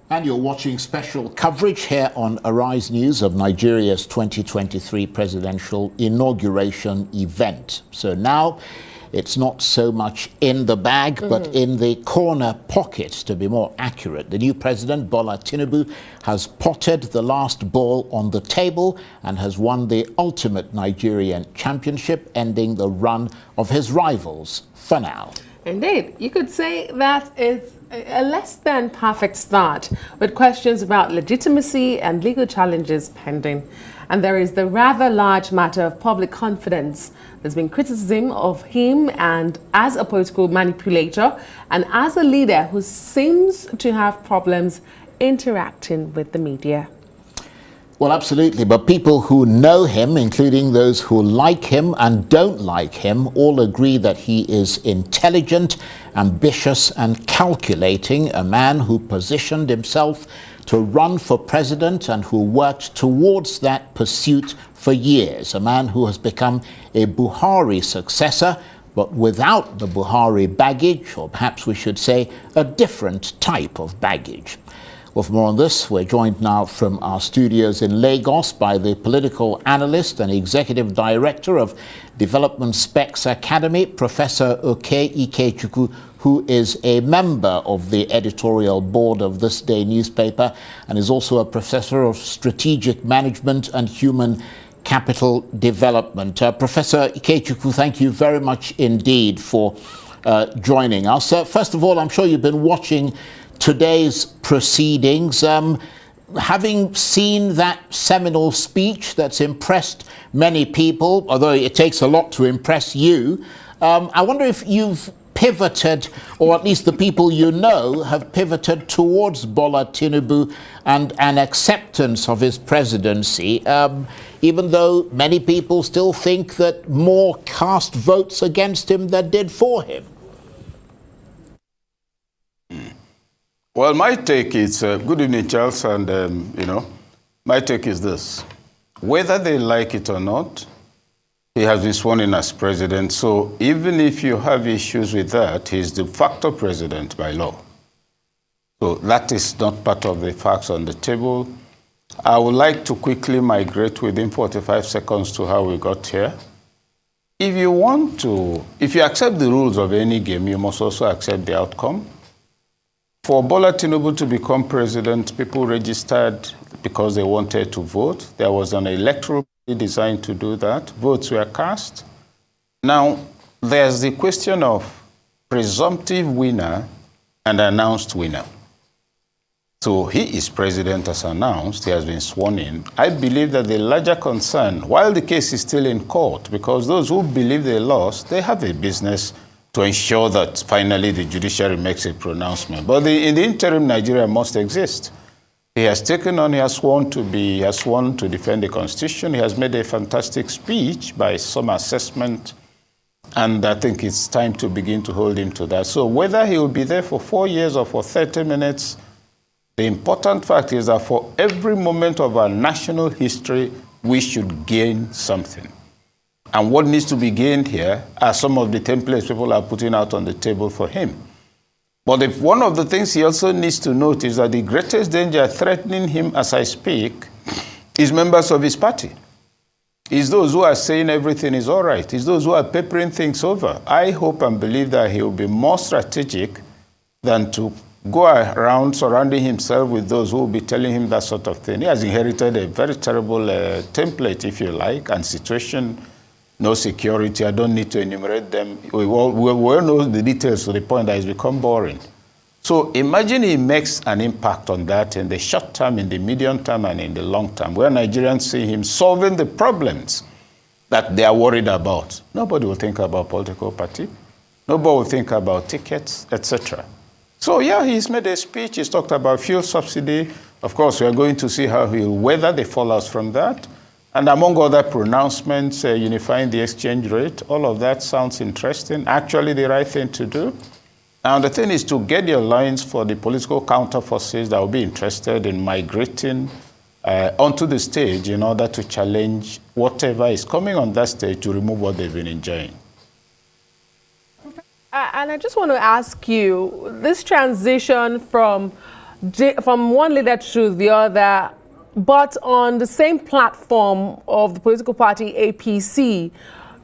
And you're watching special coverage here on Arise News of Nigeria's 2023 presidential inauguration event. So now it's not so much in the bag, but in the corner pocket, to be more accurate. The new president, Bola Tinubu, has potted the last ball on the table and has won the ultimate Nigerian championship, ending the run of his rivals for now. Indeed, you could say that it's a less than perfect start, with questions about legitimacy and legal challenges pending. And there is the rather large matter of public confidence. There's been criticism of him and as a political manipulator and as a leader who seems to have problems interacting with the media. Well, absolutely. But people who know him, including those who like him and don't like him, all agree that he is intelligent, ambitious and calculating, a man who positioned himself to run for president and who worked towards that pursuit for years, a man who has become a Buhari successor, but without the Buhari baggage, or perhaps we should say a different type of baggage. Well, for more on this, we're joined now from our studios in Lagos by the political analyst and executive director of Development Specs Academy, Professor Okey Ikechukwu, who is a member of the editorial board of This Day newspaper and is also a professor of strategic management and human capital development. Professor Ikechukwu, thank you very much indeed for joining us. First of all, I'm sure you've been watching today's proceedings. Having seen that seminal speech that's impressed many people, although it takes a lot to impress you, I wonder if you've pivoted, or at least the people you know have pivoted towards Bola Tinubu and an acceptance of his presidency, even though many people still think that more cast votes against him than did for him. Well, my take is, good evening, Charles, and, my take is this. Whether they like it or not, he has been sworn in as president, so even if you have issues with that, he's de facto president by law. So that is not part of the facts on the table. I would like to quickly migrate within 45 seconds to how we got here. If you accept the rules of any game, you must also accept the outcome. For Bola Tinubu to become president, people registered because they wanted to vote. There was an electoral designed to do that. Votes were cast. Now, there's the question of presumptive winner and announced winner. So he is president as announced. He has been sworn in. I believe that the larger concern, while the case is still in court, because those who believe they lost, they have a business to ensure that finally the judiciary makes a pronouncement. But in the interim, Nigeria must exist. He has sworn to defend the Constitution. He has made a fantastic speech by some assessment, and I think it's time to begin to hold him to that. So whether he will be there for 4 years or for 30 minutes, the important fact is that for every moment of our national history, we should gain something. And what needs to be gained here are some of the templates people are putting out on the table for him. But one of the things he also needs to note is that the greatest danger threatening him as I speak is members of his party. It's those who are saying everything is all right. It's those who are papering things over. I hope and believe that he will be more strategic than to go around surrounding himself with those who will be telling him that sort of thing. He has inherited a very terrible template, if you like, and situation. No security. I don't need to enumerate them. We all know the details to the point that it's become boring. So imagine he makes an impact on that in the short term, in the medium term, and in the long term, where Nigerians see him solving the problems that they are worried about. Nobody will think about political party. Nobody will think about tickets, etc. So yeah, he's made a speech. He's talked about fuel subsidy. Of course, we are going to see how he'll weather the fallouts from that. And among other pronouncements, unifying the exchange rate, all of that sounds interesting, actually the right thing to do. Now, the thing is to get the alliance for the political counterforces that will be interested in migrating onto the stage in order to challenge whatever is coming on that stage to remove what they've been enjoying. And I just want to ask you, this transition from from one leader to the other, but on the same platform of the political party APC.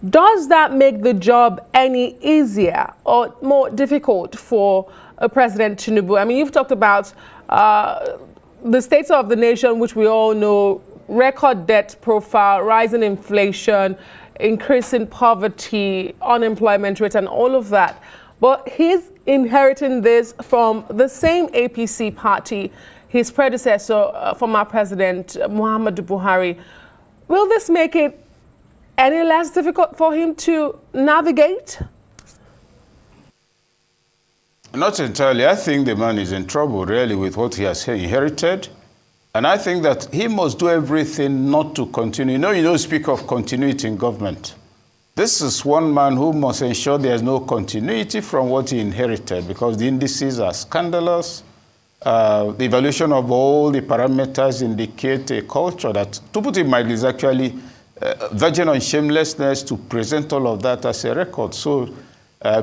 Does that make the job any easier or more difficult for President Tinubu? I mean, you've talked about the state of the nation, which we all know, record debt profile, rising inflation, increasing poverty, unemployment rate, and all of that. But he's inheriting this from the same APC party, his predecessor, former President Muhammadu Buhari. Will this make it any less difficult for him to navigate? Not entirely. I think the man is in trouble, really, with what he has inherited. And I think that he must do everything not to continue. You don't speak of continuity in government. This is one man who must ensure there's no continuity from what he inherited, because the indices are scandalous. The evaluation of all the parameters indicate a culture that, to put it mildly, is actually verging on shamelessness to present all of that as a record. So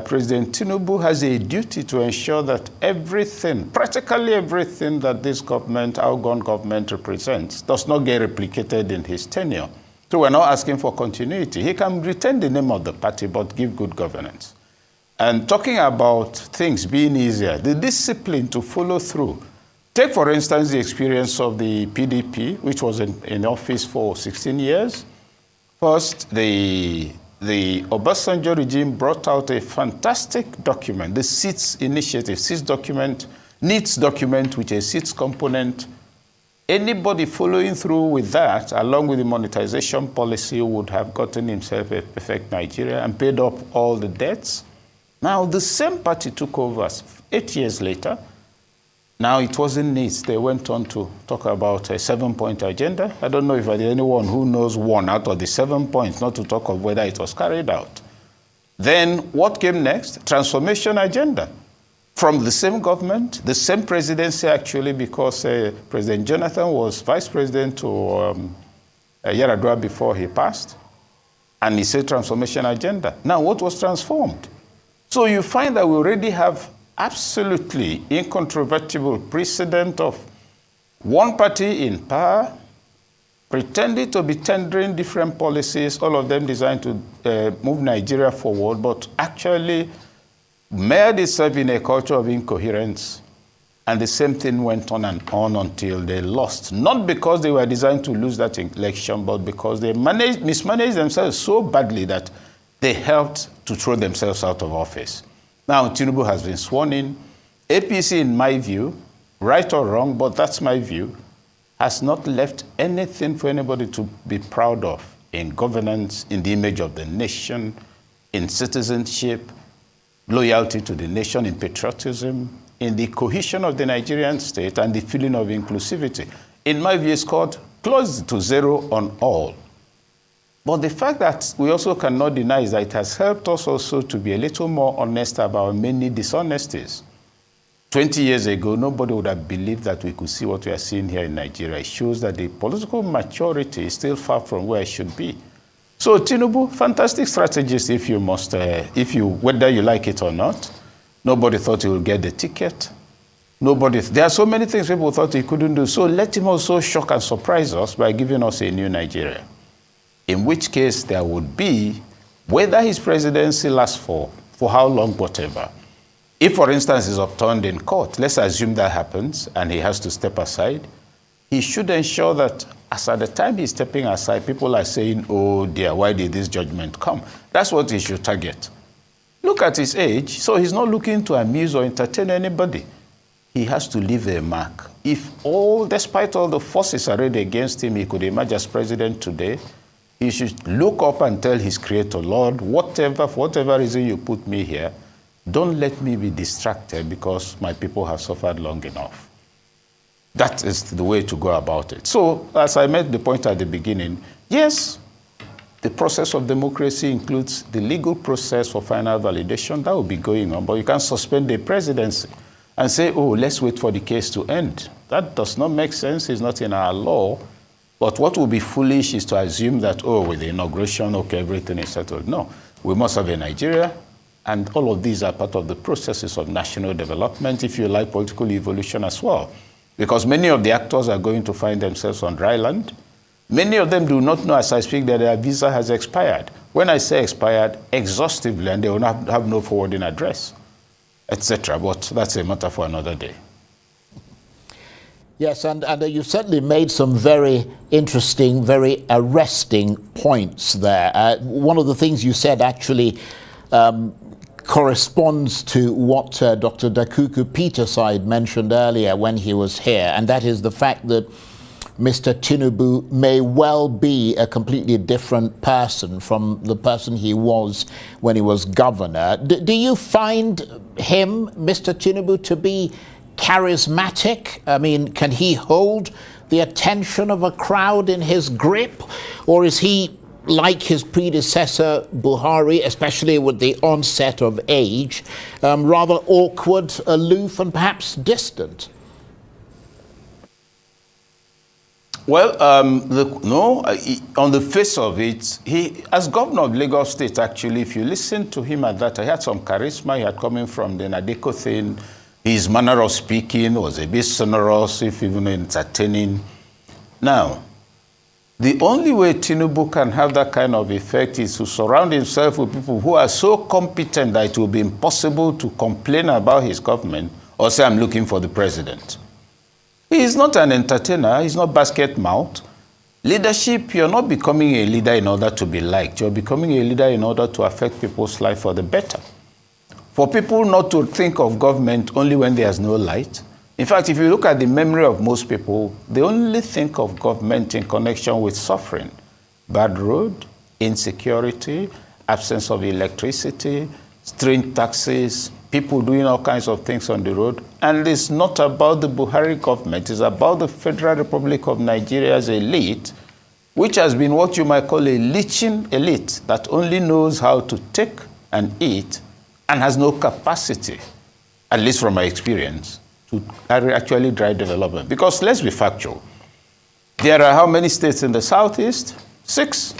President Tinubu has a duty to ensure that everything, practically everything that this government, outgone government represents, does not get replicated in his tenure. So we're not asking for continuity. He can retain the name of the party, but give good governance. And talking about things being easier, the discipline to follow through. Take, for instance, the experience of the PDP, which was in office for 16 years. First, the Obasanjo regime brought out a fantastic document, the SEATS initiative, SEATS document, NEETS document, which is a SEATS component. Anybody following through with that, along with the monetization policy, would have gotten himself a perfect Nigeria and paid up all the debts. Now, the same party took over 8 years later. Now, it wasn't NEETS. They went on to talk about a 7-point agenda. I don't know if there's anyone who knows one out of the 7 points, not to talk of whether it was carried out. Then what came next? Transformation agenda. From the same government, the same presidency, actually, because President Jonathan was vice president to Yar'Adua before he passed. And he said transformation agenda. Now, what was transformed? So you find that we already have absolutely incontrovertible precedent of one party in power pretending to be tendering different policies, all of them designed to move Nigeria forward, but actually mired itself in a culture of incoherence. And the same thing went on and on until they lost. Not because they were designed to lose that election, but because they mismanaged themselves so badly that they helped to throw themselves out of office. Now, Tinubu has been sworn in. APC, in my view, right or wrong, but that's my view, has not left anything for anybody to be proud of in governance, in the image of the nation, in citizenship, loyalty to the nation, in patriotism, in the cohesion of the Nigerian state, and the feeling of inclusivity. In my view, it's called close to zero on all. But the fact that we also cannot deny is that it has helped us also to be a little more honest about many dishonesties. 20 years ago, nobody would have believed that we could see what we are seeing here in Nigeria. It shows that the political maturity is still far from where it should be. So Tinubu, fantastic strategist if you must, whether you like it or not. Nobody thought he would get the ticket. There are so many things people thought he couldn't do. So let him also shock and surprise us by giving us a new Nigeria. In which case there would be, whether his presidency lasts for how long, whatever. If, for instance, he's upturned in court, let's assume that happens and he has to step aside, he should ensure that as at the time he's stepping aside, people are saying, oh dear, why did this judgment come? That's what he should target. Look at his age. So he's not looking to amuse or entertain anybody. He has to leave a mark. If despite all the forces arrayed against him, he could emerge as president today, he should look up and tell his creator, Lord, for whatever reason you put me here, don't let me be distracted because my people have suffered long enough. That is the way to go about it. So, as I made the point at the beginning, yes, the process of democracy includes the legal process for final validation. That will be going on, but you can't suspend the presidency and say, oh, let's wait for the case to end. That does not make sense. It's not in our law. But what would be foolish is to assume that, oh, with the inauguration, okay, everything is settled. No, we must have a Nigeria And all of these are part of the processes of national development, if you like, political evolution as well. Because many of the actors are going to find themselves on dry land. Many of them do not know as I speak that their visa has expired. When I say expired, exhaustively, and they will not have no forwarding address, etc. But that's a matter for another day. Yes, and you certainly made some very interesting, very arresting points there. One of the things you said actually corresponds to what Dr. Dakuku Peterside mentioned earlier when he was here, and that is the fact that Mr. Tinubu may well be a completely different person from the person he was when he was governor. Do you find him, Mr. Tinubu, to be charismatic? I mean, can he hold the attention of a crowd in his grip? Or is he, like his predecessor Buhari, especially with the onset of age, rather awkward, aloof, and perhaps distant? Well, on the face of it, he, as governor of Lagos State, actually, if you listen to him at that, he had some charisma. He had coming from the Nadeko thing. His manner of speaking was a bit sonorous, if even entertaining. Now, the only way Tinubu can have that kind of effect is to surround himself with people who are so competent that it will be impossible to complain about his government or say, I'm looking for the president. He is not an entertainer. He's not basket mouth. Leadership, you're not becoming a leader in order to be liked. You're becoming a leader in order to affect people's life for the better. For people not to think of government only when there's no light. In fact, if you look at the memory of most people, they only think of government in connection with suffering. Bad road, insecurity, absence of electricity, strange taxes, people doing all kinds of things on the road. And it's not about the Buhari government, it's about the Federal Republic of Nigeria's elite, which has been what you might call a leeching elite that only knows how to take and eat and has no capacity, at least from my experience, to actually drive development. Because let's be factual. There are how many states in the Southeast? 6.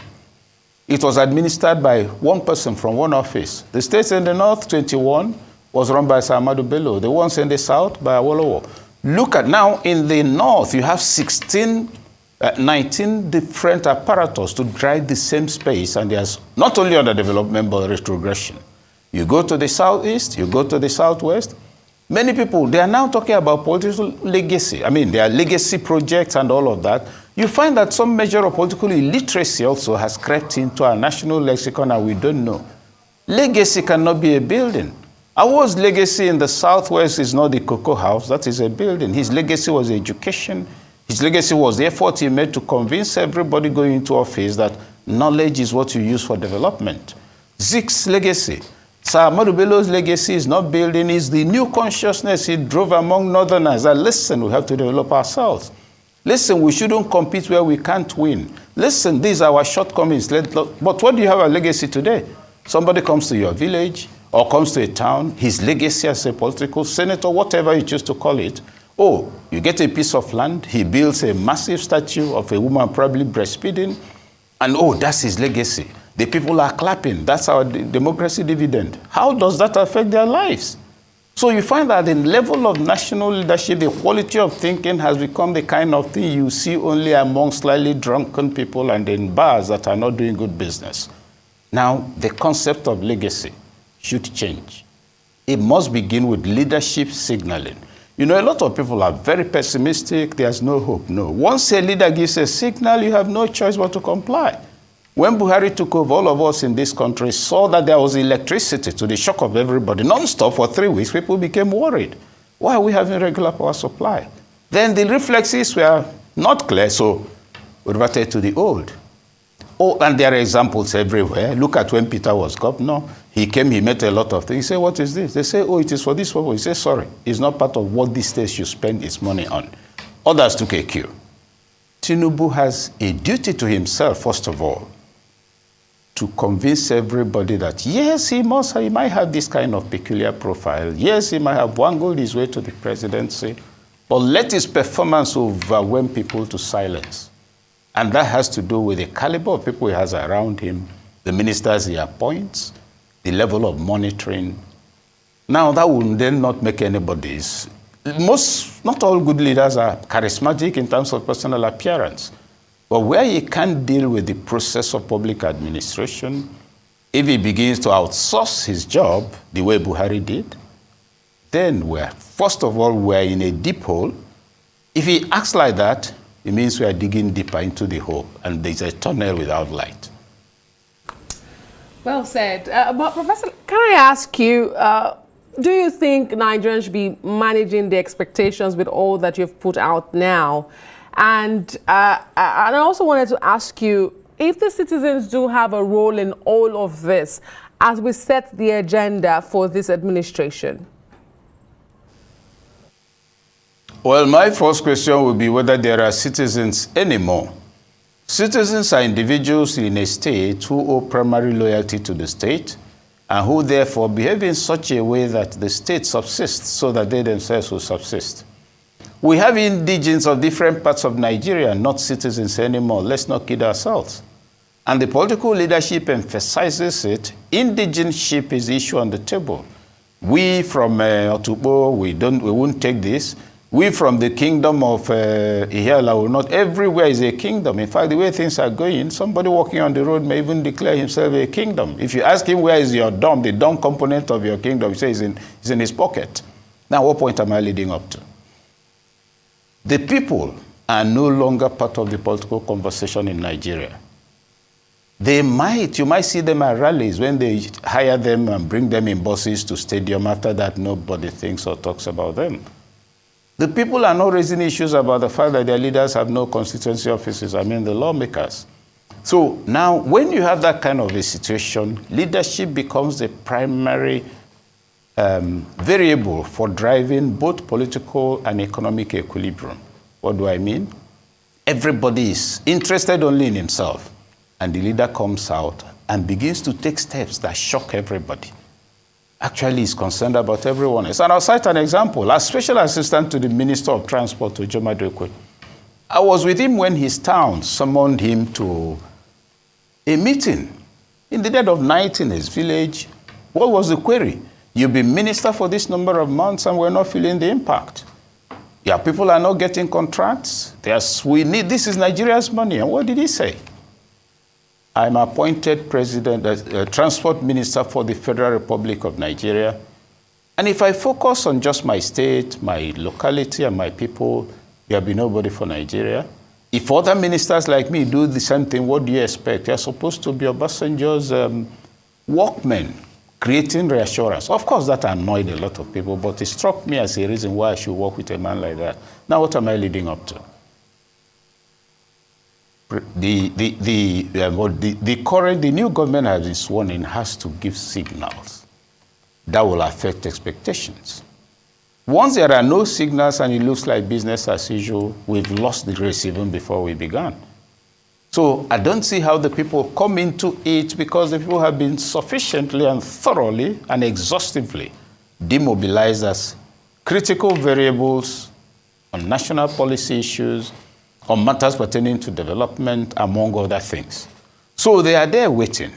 It was administered by one person from one office. The states in the North, 21, was run by Sir Ahmadu Bello. The ones in the South, by Awolowo. Look at now, in the North, you have 19 different apparatus to drive the same space, and there's not only underdevelopment, but retrogression. You go to the Southeast, you go to the Southwest, many people, they are now talking about political legacy. I mean, there are legacy projects and all of that. You find that some measure of political illiteracy also has crept into our national lexicon and we don't know. Legacy cannot be a building. Our legacy in the Southwest is not the Cocoa House, that is a building. His legacy was education. His legacy was the effort he made to convince everybody going into office that knowledge is what you use for development. Zeke's legacy. Sir Ahmadu Bello's legacy is not building, it's the new consciousness he drove among Northerners that, listen, we have to develop ourselves. Listen, we shouldn't compete where we can't win. Listen, these are our shortcomings. But what do you have a legacy today? Somebody comes to your village or comes to a town, his legacy as a political senator, whatever you choose to call it. Oh, you get a piece of land, he builds a massive statue of a woman probably breastfeeding, and oh, that's his legacy. The people are clapping. That's our democracy dividend. How does that affect their lives? So you find that the level of national leadership, the quality of thinking has become the kind of thing you see only among slightly drunken people and in bars that are not doing good business. Now, the concept of legacy should change. It must begin with leadership signaling. You know, a lot of people are very pessimistic. There's no hope. No. Once a leader gives a signal, you have no choice but to comply. When Buhari took over, all of us in this country saw that there was electricity to the shock of everybody. Non-stop for 3 weeks, people became worried. Why are we having regular power supply? Then the reflexes were not clear, so we reverted to the old. Oh, and there are examples everywhere. Look at when Peter was governor. He came, he met a lot of things. He said, what is this? They say, oh, it is for this purpose. He said, sorry, it's not part of what this state should spend its money on. Others took a cue. Tinubu has a duty to himself, first of all, to convince everybody that, yes, he might have this kind of peculiar profile. Yes, he might have wangled his way to the presidency, but let his performance overwhelm people to silence. And that has to do with the caliber of people he has around him, the ministers he appoints, the level of monitoring. Now, that will then not make anybody's. Not all good leaders are charismatic in terms of personal appearance. But where he can't deal with the process of public administration, if he begins to outsource his job the way Buhari did, then first of all, we're in a deep hole. If he acts like that, it means we are digging deeper into the hole, and there's a tunnel without light. Well said. But Professor, can I ask you, do you think Nigerians should be managing the expectations with all that you've put out now? And I also wanted to ask you, if the citizens do have a role in all of this as we set the agenda for this administration? Well, my first question would be whether there are citizens anymore. Citizens are individuals in a state who owe primary loyalty to the state and who therefore behave in such a way that the state subsists so that they themselves will subsist. We have indigenes of different parts of Nigeria, not citizens anymore. Let's not kid ourselves. And the political leadership emphasizes it. Indigenship is the issue on the table. We from Otubo, we won't take this. We from the kingdom of Ihiala will not. Everywhere is a kingdom. In fact, the way things are going, somebody walking on the road may even declare himself a kingdom. If you ask him where is your dome, the dome component of your kingdom, he says it's in his pocket. Now, what point am I leading up to? The people are no longer part of the political conversation in Nigeria. You might see them at rallies when they hire them and bring them in buses to stadium. After that, nobody thinks or talks about them. The people are not raising issues about the fact that their leaders have no constituency offices, the lawmakers. So now, when you have that kind of a situation, leadership becomes the primary variable for driving both political and economic equilibrium. What do I mean? Everybody is interested only in himself, and the leader comes out and begins to take steps that shock everybody. Actually, he's concerned about everyone else. And I'll cite an example. As special assistant to the Minister of Transport, Ojoma Drekwe, I was with him when his town summoned him to a meeting in the dead of night in his village. What was the query? You've been minister for this number of months and we're not feeling the impact. Yeah, people are not getting contracts. This is Nigeria's money. And what did he say? I'm appointed transport minister for the Federal Republic of Nigeria. And if I focus on just my state, my locality, and my people, there'll be nobody for Nigeria. If other ministers like me do the same thing, what do you expect? They're supposed to be Obasanjo's workmen, creating reassurance. Of course, that annoyed a lot of people, but it struck me as a reason why I should work with a man like that. Now, what am I leading up to? The new government has been sworn in has to give signals that will affect expectations. Once there are no signals and it looks like business as usual, we've lost the race even before we began. So I don't see how the people come into it, because the people have been sufficiently and thoroughly and exhaustively demobilized as critical variables on national policy issues, on matters pertaining to development, among other things. So they are there waiting.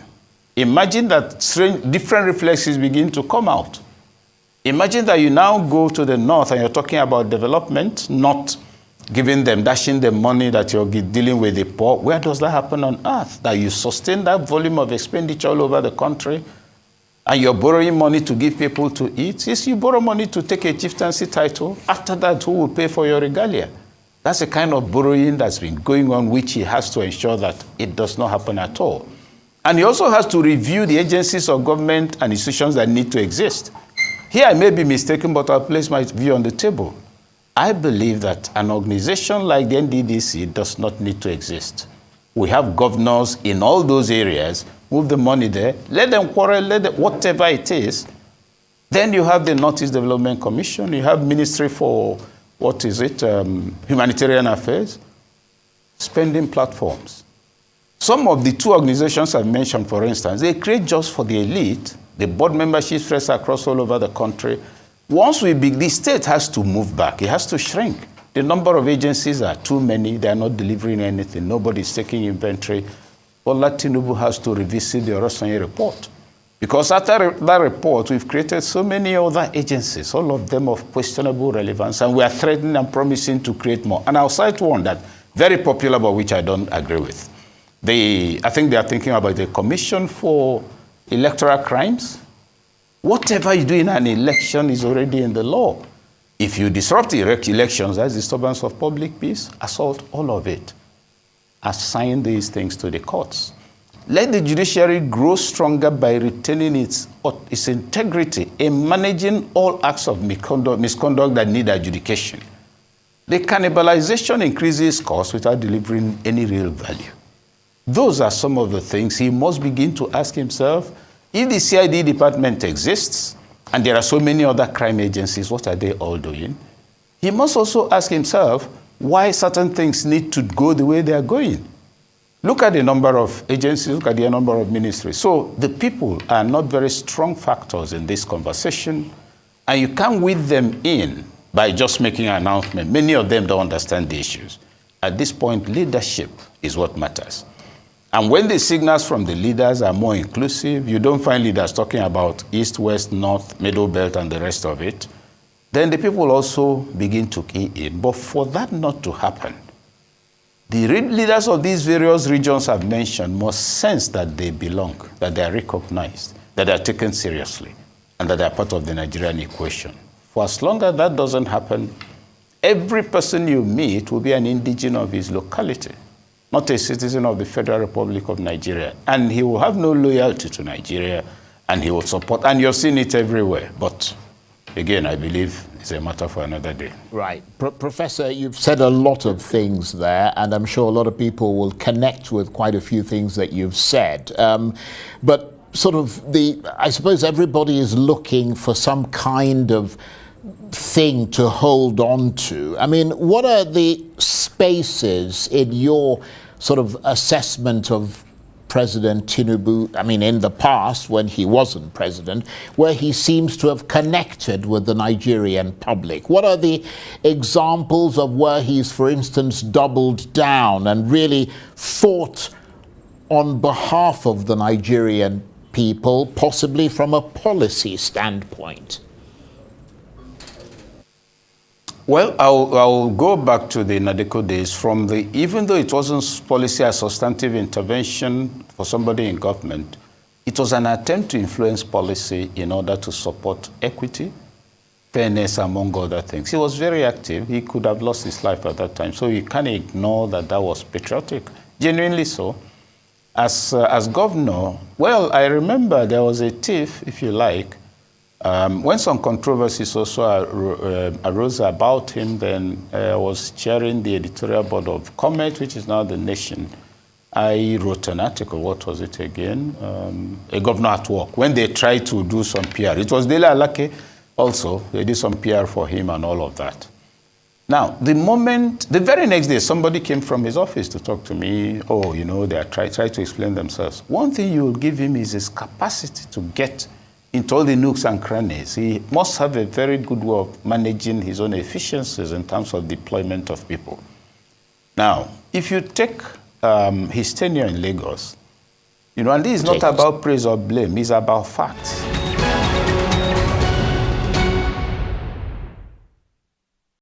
Imagine that different reflexes begin to come out. Imagine that you now go to the north and you're talking about development, not dashing them money that you're dealing with the poor. Where does that happen on earth? That you sustain that volume of expenditure all over the country and you're borrowing money to give people to eat? Yes, you borrow money to take a chieftaincy title. After that, who will pay for your regalia? That's the kind of borrowing that's been going on, which he has to ensure that it does not happen at all. And he also has to review the agencies of government and institutions that need to exist. Here I may be mistaken, but I'll place my view on the table. I believe that an organization like the NDDC does not need to exist. We have governors in all those areas, move the money there, let them quarrel, whatever it is. Then you have the Northeast Development Commission, you have Ministry for humanitarian affairs, spending platforms. Some of the two organizations I've mentioned, for instance, they create jobs for the elite, the board memberships spread across all over the country. Once the state has to move back, it has to shrink. The number of agencies are too many, they are not delivering anything, nobody's taking inventory. Bola Tinubu has to revisit the Orosanye report Because after that report, we've created so many other agencies, all of them of questionable relevance, and we are threatening and promising to create more. And I'll cite one that very popular, but which I don't agree with. I think they are thinking about the Commission for Electoral Crimes. Whatever you do in an election is already in the law. If you disrupt elections, that's disturbance of public peace, assault, all of it. Assign these things to the courts. Let the judiciary grow stronger by retaining its integrity in managing all acts of misconduct that need adjudication. The cannibalization increases costs without delivering any real value. Those are some of the things he must begin to ask himself. If the CID department exists, and there are so many other crime agencies, what are they all doing? He must also ask himself why certain things need to go the way they are going. Look at the number of agencies, look at the number of ministries. So the people are not very strong factors in this conversation, and you can't weed them in by just making an announcement. Many of them don't understand the issues. At this point, leadership is what matters. And when the signals from the leaders are more inclusive, you don't find leaders talking about East, West, North, Middle Belt, and the rest of it, then the people also begin to key in. But for that not to happen, the leaders of these various regions I've mentioned must sense that they belong, that they are recognized, that they are taken seriously, and that they are part of the Nigerian equation. For as long as that doesn't happen, every person you meet will be an indigene of his locality, not a citizen of the Federal Republic of Nigeria. And he will have no loyalty to Nigeria, and he will support, and you're seeing it everywhere. But again, I believe it's a matter for another day. Right. Professor, you've said a lot of things there, and I'm sure a lot of people will connect with quite a few things that you've said. But sort of I suppose everybody is looking for some kind of thing to hold on to. I mean, what are the spaces in your sort of assessment of President Tinubu, I mean, in the past, when he wasn't president, where he seems to have connected with the Nigerian public? What are the examples of where he's, for instance, doubled down and really fought on behalf of the Nigerian people, possibly from a policy standpoint? Well, I'll go back to the Nadeko days. Even though it wasn't policy as substantive intervention for somebody in government, it was an attempt to influence policy in order to support equity, fairness, among other things. He was very active. He could have lost his life at that time. So you can't ignore that that was patriotic, genuinely so. As governor, well, I remember there was a tiff, if you like, when some controversies also arose about him. Then I was chairing the editorial board of Comet, which is now The Nation. I wrote an article, what was it again? A Governor at Work, when they tried to do some PR. It was Dele Alake also. They did some PR for him and all of that. Now, the very next day, somebody came from his office to talk to me. Oh, you know, they are trying to explain themselves. One thing you will give him is his capacity to get into all the nooks and crannies. He must have a very good way of managing his own efficiencies in terms of deployment of people. Now, if you take his tenure in Lagos, you know, and this is not about praise or blame, it's about facts.